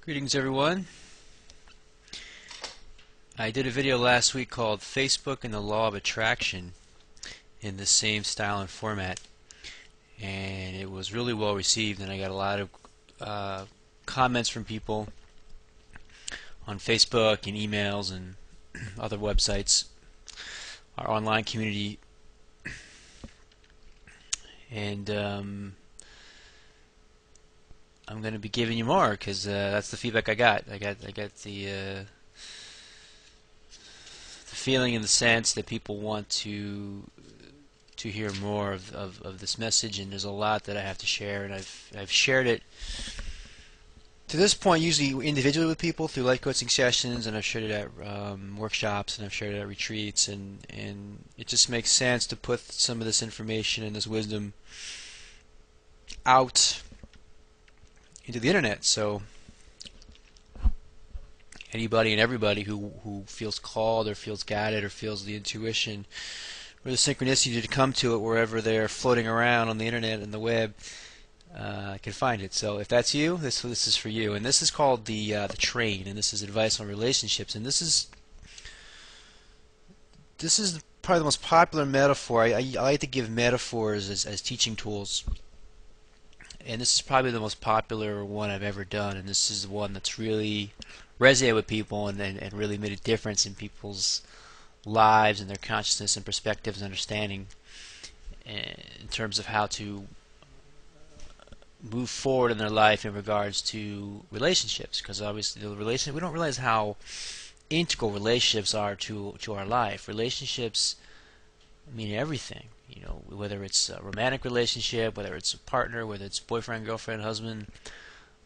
Greetings everyone. I did a video last week called Facebook and the Law of Attraction in the same style and format, and it was really well received, and I got a lot of comments from people on Facebook and emails and other websites, our online community, and I'm going to be giving you more because that's the feedback I got. I got the feeling and the sense that people want to hear more of this message, and there's a lot that I have to share, and I've shared it to this point usually individually with people through life coaching sessions, and I've shared it at workshops, and I've shared it at retreats, and it just makes sense to put some of this information and this wisdom out into the internet, so anybody and everybody who feels called or feels guided or feels the intuition or the synchronicity to come to it wherever they're floating around on the internet and the web can find it. So if that's you, this is for you. And this is called the train, and this is advice on relationships. And this is probably the most popular metaphor. I like to give metaphors as teaching tools. And this is probably the most popular one I've ever done, and this is the one that's really resonated with people and really made a difference in people's lives and their consciousness and perspectives and understanding in terms of how to move forward in their life in regards to relationships, because obviously we don't realize how integral relationships are to our life. Relationships mean everything. You know, whether it's a romantic relationship, whether it's a partner, whether it's boyfriend, girlfriend, husband,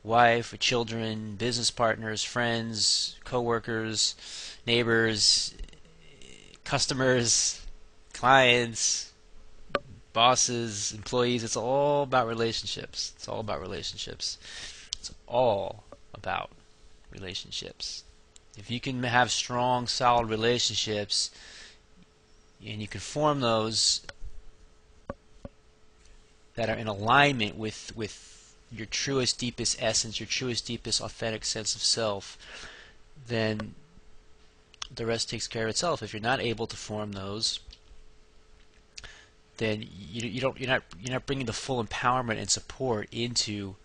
wife, or children, business partners, friends, co-workers, neighbors, customers, clients, bosses, employees. It's all about relationships. It's all about relationships. It's all about relationships. If you can have strong, solid relationships, and you can form those that are in alignment with your truest, deepest essence, your truest, deepest, authentic sense of self, then the rest takes care of itself. If you're not able to form those, then you're not bringing the full empowerment and support into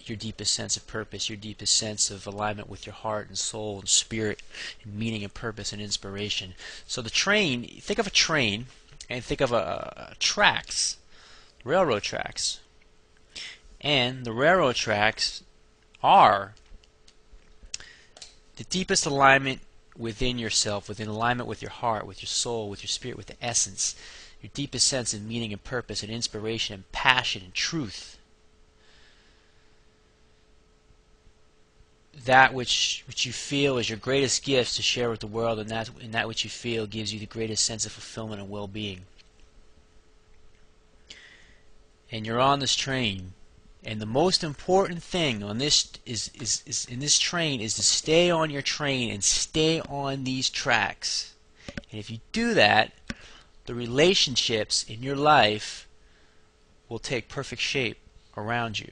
your deepest sense of purpose, your deepest sense of alignment with your heart and soul and spirit and meaning and purpose and inspiration. So the train, think of a train and think of tracks, railroad tracks. And the railroad tracks are the deepest alignment within yourself, within alignment with your heart, with your soul, with your spirit, with the essence, your deepest sense of meaning and purpose and inspiration and passion and truth. That which you feel is your greatest gifts to share with the world, and that which you feel gives you the greatest sense of fulfillment and well-being. And you're on this train, and the most important thing on this is in this train is to stay on your train and stay on these tracks. And if you do that, the relationships in your life will take perfect shape around you.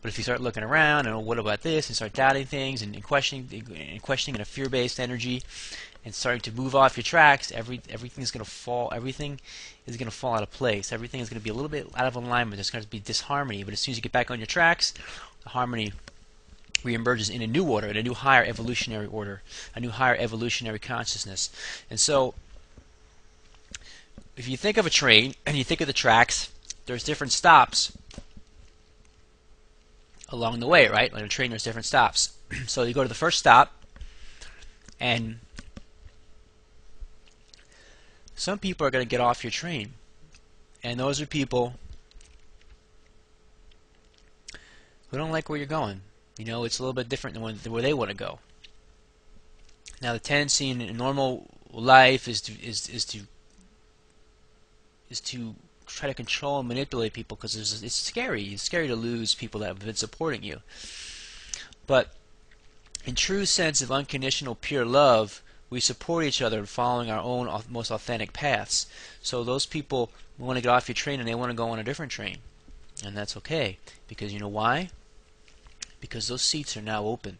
But if you start looking around and, oh, what about this, and start doubting things and questioning in a fear-based energy, and starting to move off your tracks, everything is going to fall. Everything is going to fall out of place. Everything is going to be a little bit out of alignment. There's going to be disharmony. But as soon as you get back on your tracks, the harmony reemerges in a new order, in a new higher evolutionary order, a new higher evolutionary consciousness. And so, if you think of a train and you think of the tracks, there's different stops along the way, right? On a train, there's different stops. So you go to the first stop, and some people are going to get off your train, and those are people who don't like where you're going. You know, it's a little bit different than where they want to go. Now, the tendency in normal life is to try to control and manipulate people, because it's scary. It's scary to lose people that have been supporting you. But in true sense of unconditional pure love, we support each other in following our own most authentic paths. So those people want to get off your train and they want to go on a different train. And that's okay, because you know why? Because those seats are now open,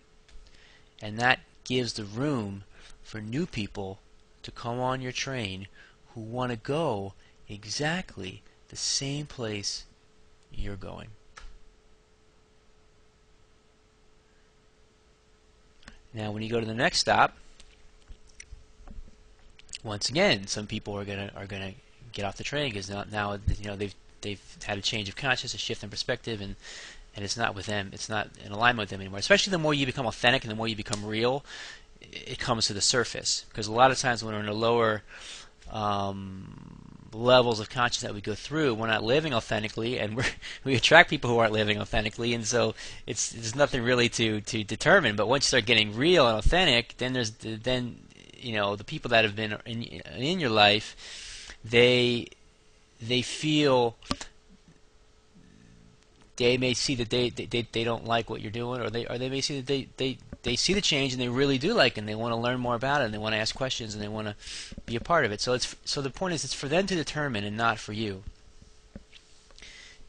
and that gives the room for new people to come on your train who want to go exactly the same place you're going. Now when you go to the next stop, once again, some people are gonna get off the train because now you know they've had a change of consciousness, a shift in perspective, and it's not with them. It's not in alignment with them anymore. Especially the more you become authentic and the more you become real, it comes to the surface. Because a lot of times when we're in the lower levels of consciousness that we go through, we're not living authentically, and we attract people who aren't living authentically, and so there's nothing really to determine. But once you start getting real and authentic, then you know the people that have been in your life, they feel. They may see that they don't like what you're doing, or they may see that they see the change and they really do like it, and they want to learn more about it, and they want to ask questions, and they want to be a part of it. So the point is, it's for them to determine and not for you.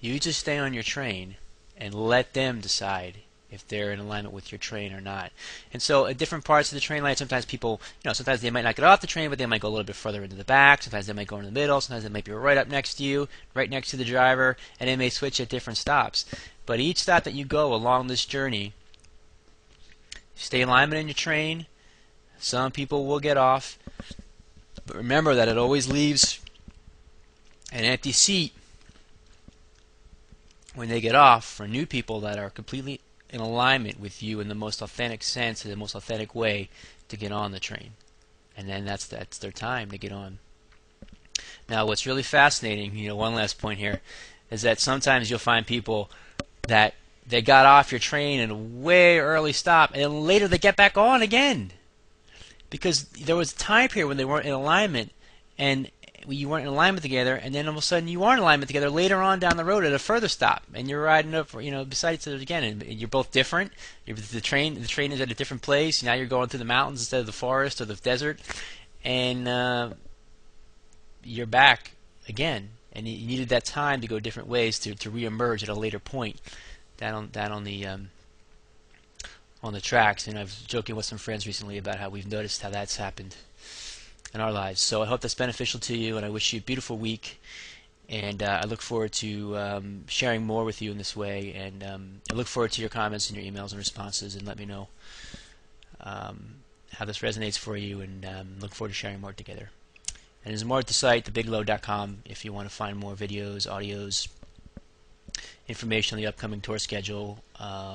You just stay on your train and let them decide if they're in alignment with your train or not. And so at different parts of the train line, sometimes people, sometimes they might not get off the train, but they might go a little bit further into the back. Sometimes they might go in the middle. Sometimes they might be right up next to you, right next to the driver, and they may switch at different stops. But each stop that you go along this journey, stay in alignment in your train. Some people will get off, but remember that it always leaves an empty seat when they get off for new people that are completely in alignment with you in the most authentic sense, in the most authentic way to get on the train. And then that's their time to get on. Now what's really fascinating, one last point here, is that sometimes you'll find people that they got off your train in a way early stop, and then later they get back on again. Because there was a time period when they weren't in alignment, and you weren't in alignment together, and then all of a sudden you are in alignment together later on down the road at a further stop, and you're riding up, beside each other again, and you're both different. The train is at a different place. Now you're going through the mountains instead of the forest or the desert, and you're back again. And you needed that time to go different ways to reemerge at a later point down on the tracks. And I was joking with some friends recently about how we've noticed how that's happened in our lives. So I hope that's beneficial to you, and I wish you a beautiful week, and I look forward to sharing more with you in this way, and I look forward to your comments and your emails and responses, and let me know how this resonates for you, and look forward to sharing more together. And there's more at the site, the-big-glow.com, if you want to find more videos, audios, information on the upcoming tour schedule,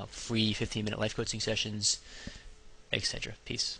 free 15-minute life coaching sessions, etc. Peace.